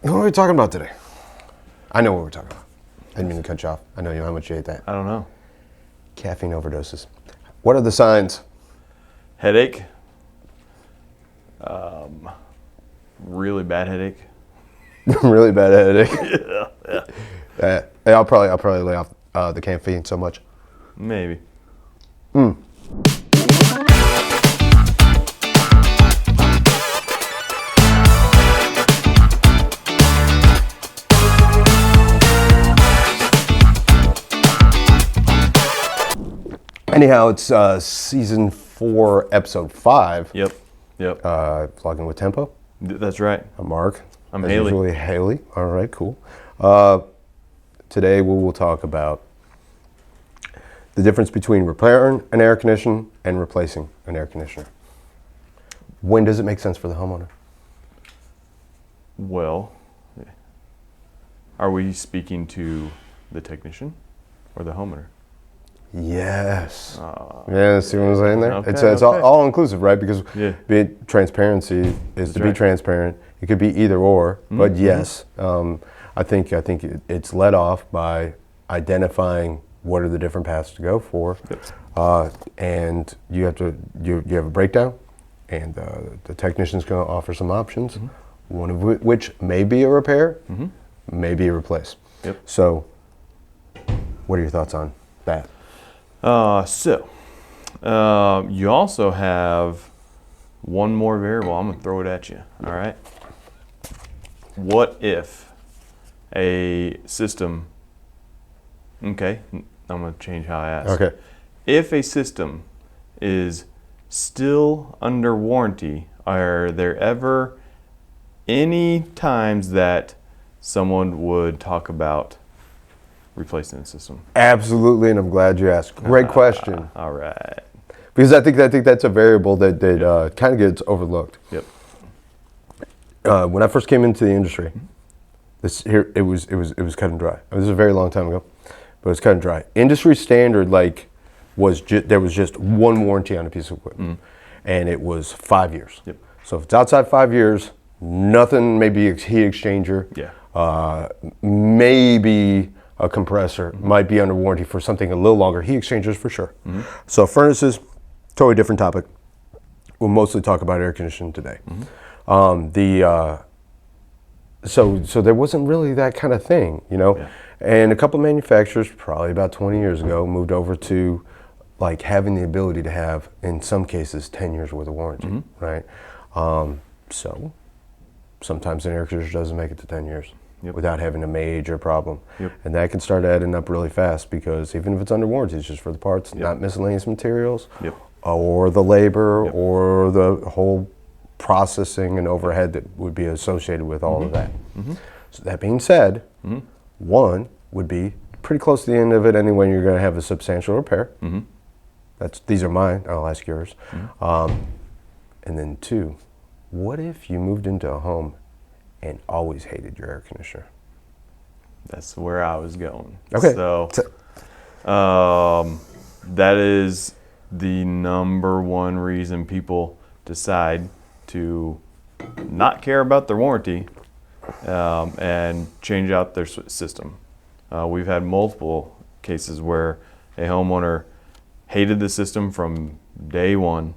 What are we talking about today? I know what we're talking about. I didn't mean to cut you off. I know how much you hate that. I don't know. Caffeine overdoses. What are the signs? Headache. Really bad headache. Really bad headache. Yeah. I'll probably lay off the caffeine so much. Maybe. Anyhow, it's season 4, episode 5. Yep. Vlogging with Tempo. That's right. I'm Mark. I'm As Haley. usually, Haley. All right, cool. Today we will talk about the difference between repairing an air conditioner and replacing an air conditioner. When does it make sense for the homeowner? Well, are we speaking to the technician or the homeowner? Yes. Yeah, see what I'm saying there? Okay, It's okay. all inclusive, right? Because Yeah. transparency is That's to be right. transparent. It could be either or, but yes, I think it's led off by identifying what are the different paths to go for, and you have a breakdown, and the technician's going to offer some options, one of which may be a repair, may be a replace. Yep. So, what are your thoughts on that? You also have one more variable. I'm gonna throw it at you. All right. What if a system? Okay, I'm gonna change how I ask. Okay. If a system is still under warranty, are there ever any times that someone would talk about replacing the system? Absolutely, and I'm glad you asked. Great question. All right. Because I think that's a variable that kind of gets overlooked. Yep. When I first came into the industry, it was cut and dry. This is a very long time ago, but it was cut and dry. Industry standard there was just one warranty on a piece of equipment, and it was 5 years. Yep. So if it's outside 5 years, nothing. Maybe a heat exchanger. Yeah. Maybe a compressor might be under warranty for something a little longer. Heat exchangers for sure. So furnaces, totally different topic. We'll mostly talk about air conditioning today. So there wasn't really that kind of thing, you know. Yeah. And a couple manufacturers, probably about 20 years ago, moved over to like having the ability to have, in some cases, 10 years worth of warranty, right? So sometimes an air conditioner doesn't make it to 10 years. Yep. Without having a major problem. Yep. And that can start adding up really fast because even if it's under warranty, it's just for the parts, not miscellaneous materials, Yep. or the labor, or the whole processing and overhead that would be associated with all of that. So that being said, one would be pretty close to the end of it anyway. You're going to have a substantial repair. These are mine. I'll ask yours. And then two, what if you moved into a home and always hated your air conditioner? That's where I was going. Okay. So that is the number one reason people decide to not care about their warranty and change out their system. We've had multiple cases where a homeowner hated the system from day one,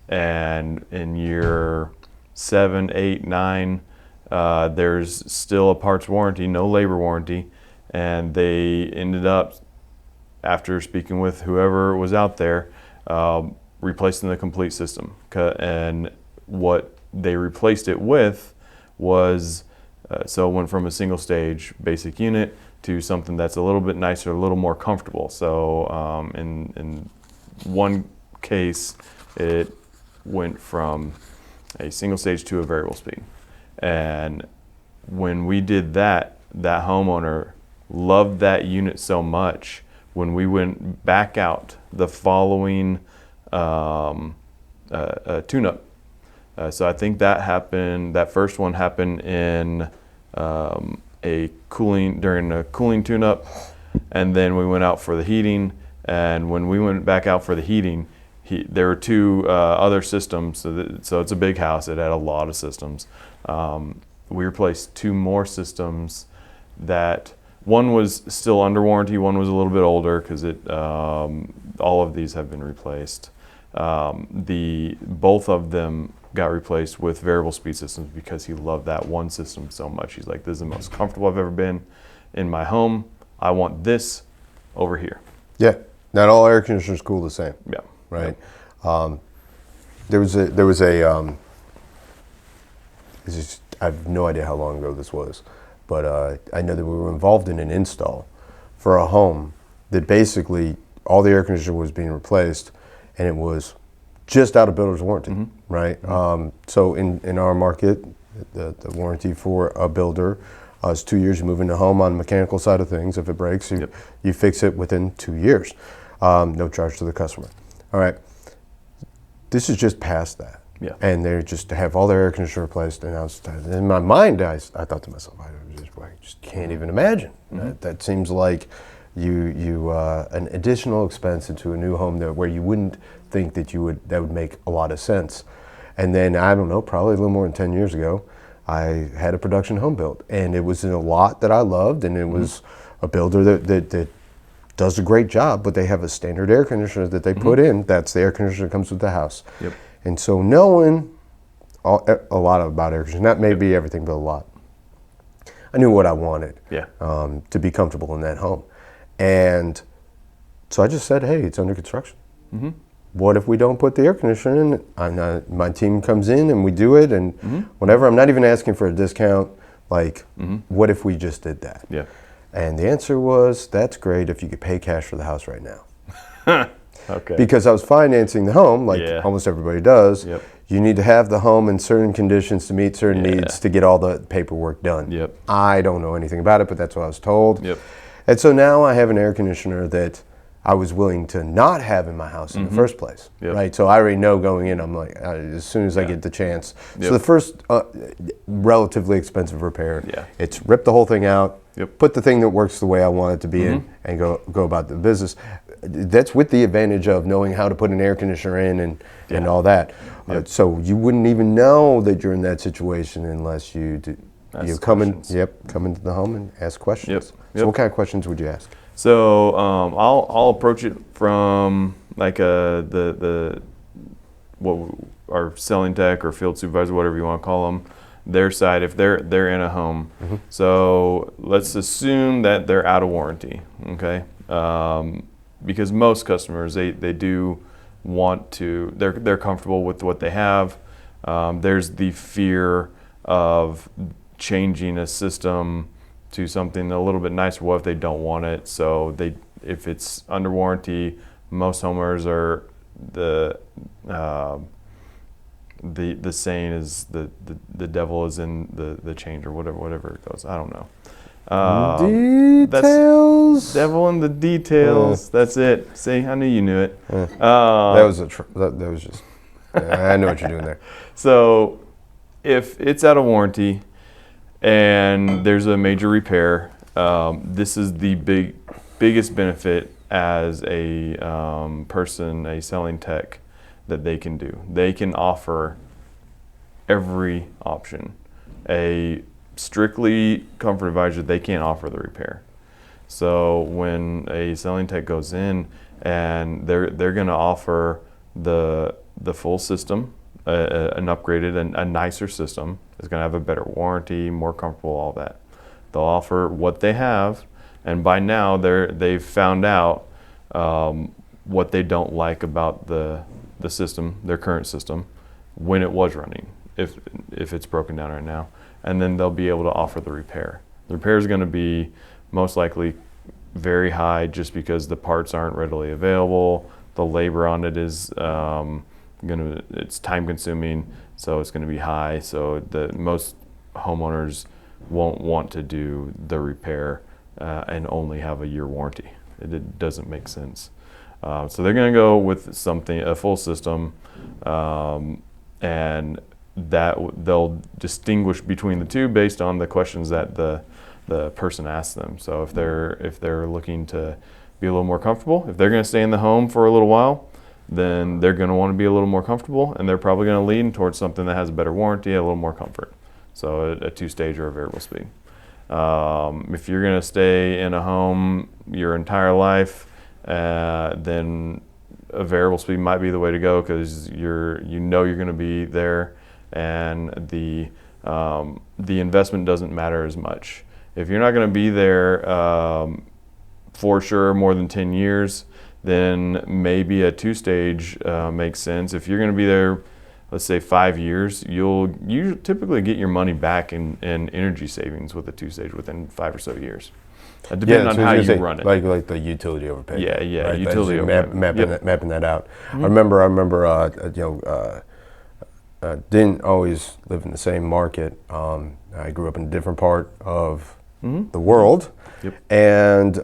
and in year 7, 8, 9, there's still a parts warranty, no labor warranty, and they ended up, after speaking with whoever was out there, replacing the complete system. And what they replaced it with was, so it went from a single stage basic unit to something that's a little bit nicer, a little more comfortable. So in one case, it went from a single stage to a variable speed. And when we did that, that homeowner loved that unit so much. When we went back out the following tune-up, so I think that happened. That first one happened in during a cooling tune-up, and then we went out for the heating. And when we went back out for the heating, there were two other systems. So it's a big house. It had a lot of systems. we replaced 2 more systems that one was still under warranty, one was a little bit older because all of these have been replaced. Both of them got replaced with variable speed systems because he loved that one system so much. He's like, this is the most comfortable I've ever been in my home. I want this over here. Yeah, not all air conditioners cool the same. Yeah. Right. Yep. I have no idea how long ago this was, but I know that we were involved in an install for a home that basically all the air conditioner was being replaced, and it was just out of builder's warranty, right? So in our market, the warranty for a builder is 2 years. You move into a home on the mechanical side of things. If it breaks, you fix it within 2 years. No charge to the customer. All right. This is just past that. Yeah. And they just have all their air conditioner replaced. And in my mind, I thought to myself, I just can't even imagine. That seems like an additional expense into a new home where you wouldn't think that would make a lot of sense. And then, I don't know, probably a little more than 10 years ago, I had a production home built, and it was in a lot that I loved, and it was a builder that does a great job, but they have a standard air conditioner that they put in. That's the air conditioner that comes with the house. Yep. And so knowing a lot about air conditioning, not maybe everything, but a lot, I knew what I wanted to be comfortable in that home. And so I just said, hey, it's under construction. What if we don't put the air conditioner in? My team comes in and we do it, and whatever. I'm not even asking for a discount. Like, what if we just did that? Yeah. And the answer was, that's great if you could pay cash for the house right now. Okay. Because I was financing the home, like almost everybody does. Yep. You need to have the home in certain conditions to meet certain needs to get all the paperwork done. Yep. I don't know anything about it, but that's what I was told. Yep. And so now I have an air conditioner that I was willing to not have in my house in the first place, right? So I already know going in, I'm like, as soon as I get the chance. So the first relatively expensive repair, it's rip the whole thing out, put the thing that works the way I want it to be in, and go about the business. That's with the advantage of knowing how to put an air conditioner in and all that. So you wouldn't even know that you're in that situation unless you come into the home and ask questions. So what kind of questions would you ask? So I'll approach it from like our selling tech or field supervisor, whatever you want to call them, their side if they're in a home. So let's assume that they're out of warranty, okay? Because most customers they do want to, they're comfortable with what they have. There's the fear of changing a system to something a little bit nicer. What if they don't want it? So if it's under warranty, most homeowners are the saying is the devil is in the change, or whatever it goes. I don't know. Details. That's devil in the details. That's it. See, I knew you knew it. That was just. I know what you're doing there. So, if it's out of warranty and there's a major repair, this is the biggest benefit as a a selling tech that they can do. They can offer every option. A strictly comfort advisor, they can't offer the repair. So when a selling tech goes in and they're going to offer the full system, an upgraded and a nicer system, is going to have a better warranty, more comfortable, all that. They'll offer what they have, and by now they've found out what they don't like about the system, their current system, when it was running, if it's broken down right now. And then they'll be able to offer the repair. The repair is going to be most likely very high just because the parts aren't readily available. The labor on it is it's time consuming, so it's going to be high. So most homeowners won't want to do the repair and only have a year warranty. It doesn't make sense. So they're going to go with a full system, and that they'll distinguish between the two based on the questions that the person asks them. So if they're looking to be a little more comfortable, if they're going to stay in the home for a little while, then they're going to want to be a little more comfortable, and they're probably going to lean towards something that has a better warranty, a little more comfort. so a two-stage or a variable speed. If you're going to stay in a home your entire life, then a variable speed might be the way to go, because you're going to be there, and the investment doesn't matter as much. If you're not going to be there for sure more than 10 years, then maybe a two-stage makes sense. If you're going to be there, let's say 5 years, you typically get your money back in energy savings with a two-stage within 5 or so years, depending on how you run it. Like the utility overpay. Yeah, right? utility overpay. Mapping that out. I remember, didn't always live in the same market. I grew up in a different part of the world, and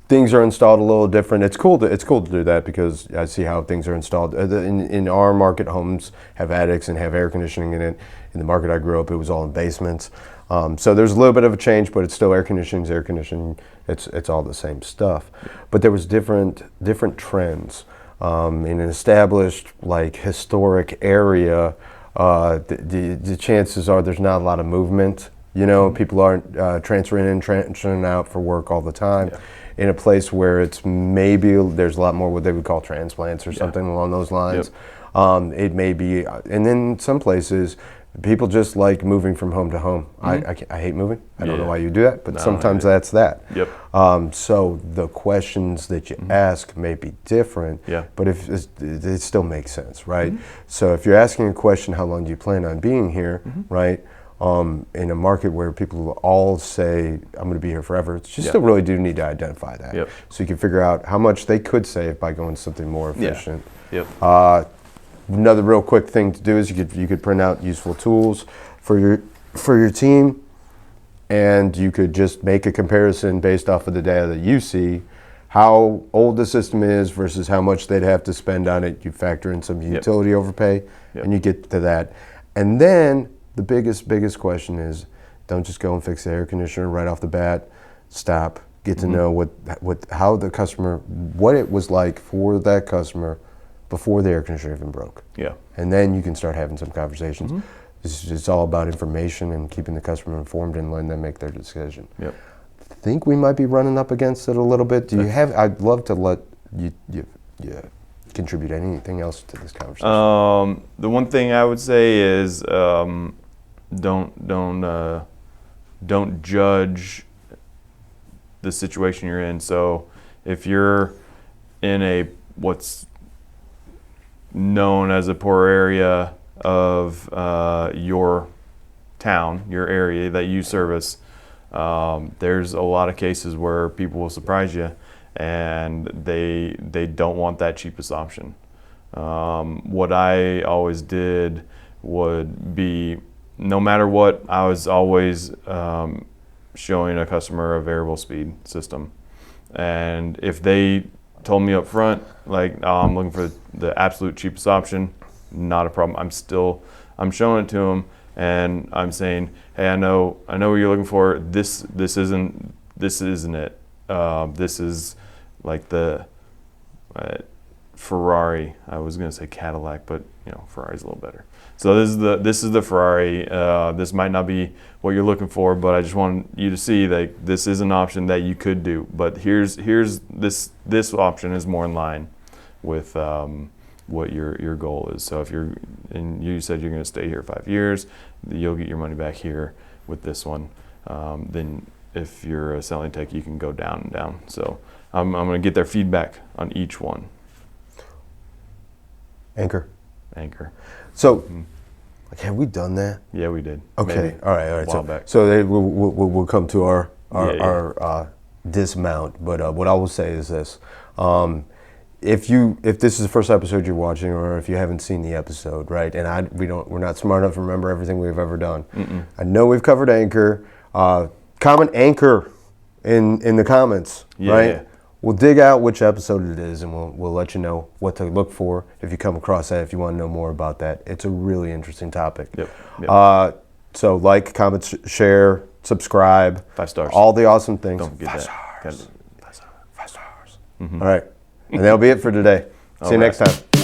things are installed a little different. It's cool to do that, because I see how things are installed. In our market, homes have attics and have air conditioning in it. In the market I grew up, it was all in basements. So there's a little bit of a change, but it's still air conditioning. It's all the same stuff. But there was different trends. In an established, like, historic area, the chances are there's not a lot of movement. People aren't transferring in, transferring out for work all the time. In a place where it's maybe there's a lot more what they would call transplants or something along those lines. It may be, and then some places, people just like moving from home to home. I hate moving. I don't know why you do that, but sometimes that's that. So the questions that you ask may be different, but if it still makes sense, right? So if you're asking a question, how long do you plan on being here, right? In a market where people will all say, I'm going to be here forever, you still really do need to identify that. So you can figure out how much they could save by going to something more efficient. Another real quick thing to do is you could print out useful tools for your team, and you could just make a comparison based off of the data that you see, how old the system is versus how much they'd have to spend on it. You factor in some utility overpay, and you get to that. And then the biggest question is, don't just go and fix the air conditioner right off the bat. Stop. Get to know how the customer, what it was like for that customer before the air conditioner even broke. And then you can start having some conversations. It's all about information and keeping the customer informed and letting them make their decision. I think we might be running up against it a little bit. I'd love to let you contribute anything else to this conversation. The one thing I would say is, don't judge the situation you're in. So if you're in what's known as a poor area of your town, your area that you service, there's a lot of cases where people will surprise you, and they don't want that cheapest option. What I always did would be, no matter what, I was always showing a customer a variable speed system. And if they told me up front, like, oh, I'm looking for the absolute cheapest option, not a problem. I'm showing it to them, and I'm saying, hey, I know what you're looking for. This isn't it. This is like the Ferrari. I was gonna say Cadillac, but Ferrari's a little better. So this is the Ferrari. This might not be what you're looking for, but I just want you to see that this is an option that you could do. But here's this option is more in line with what your goal is. So if you said you're going to stay here 5 years, you'll get your money back here with this one. Then if you're a selling tech, you can go down and down. So I'm going to get their feedback on each one. Anchor. So, have we done that? Yeah, we did. Okay. Maybe All right. a while back. So we'll come to our dismount. But what I will say is this: if this is the first episode you're watching, or if you haven't seen the episode, right? And we're not smart enough to remember everything we've ever done. I know we've covered Anchor. Comment Anchor in the comments, right? Yeah. We'll dig out which episode it is, and we'll let you know what to look for if you come across that, if you want to know more about that. It's a really interesting topic. Yep. So like, comment, share, subscribe. 5 stars. All the awesome things. Don't forget 5 that. stars. 5 stars. All right. And that'll be it for today. See you next time.